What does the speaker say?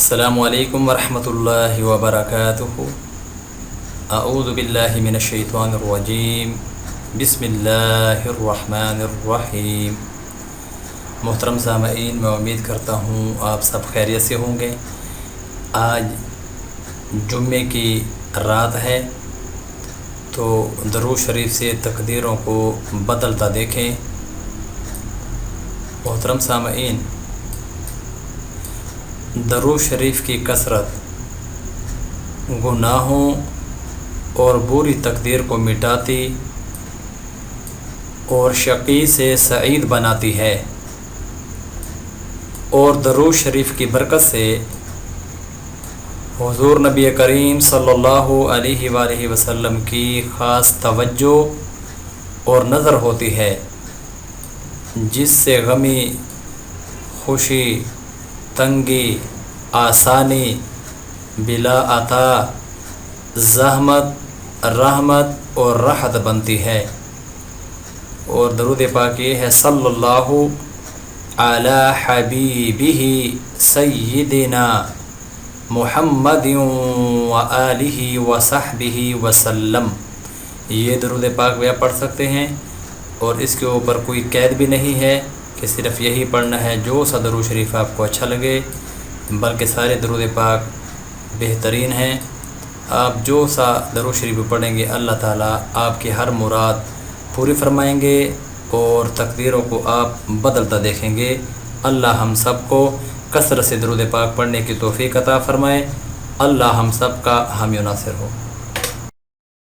السلام علیکم ورحمۃ اللہ وبرکاتہ۔ اعوذ باللہ من الشیطان الرجیم، بسم اللہ الرحمن الرحیم۔ محترم سامعین، میں امید کرتا ہوں آپ سب خیریت سے ہوں گے۔ آج جمعے کی رات ہے تو درود شریف سے تقدیروں کو بدلتا دیکھیں۔ محترم سامعین، درود شریف کی کثرت گناہوں اور بری تقدیر کو مٹاتی اور شقی سے سعید بناتی ہے، اور درود شریف کی برکت سے حضور نبی کریم صلی اللہ علیہ وآلہ وسلم کی خاص توجہ اور نظر ہوتی ہے، جس سے غمی، خوشی، تنگی، آسانی، بلا عطا، زحمت، رحمت اور راحت بنتی ہے۔ اور درود پاک یہ ہے: صلی اللہ علی حبیبہ سیدنا محمد وآلہ وصحبہ وسلم۔ یہ درود پاک بھی آپ پڑھ سکتے ہیں، اور اس کے اوپر کوئی قید بھی نہیں ہے کہ صرف یہی پڑھنا ہے جو سا درود شریف آپ کو اچھا لگے، بلکہ سارے درود پاک بہترین ہیں۔ آپ جو سا درود شریف پڑھیں گے، اللہ تعالیٰ آپ کی ہر مراد پوری فرمائیں گے اور تقدیروں کو آپ بدلتا دیکھیں گے۔ اللہ ہم سب کو کثرت سے درود پاک پڑھنے کی توفیق عطا فرمائے۔ اللہ ہم سب کا حامی و ناصر ہو۔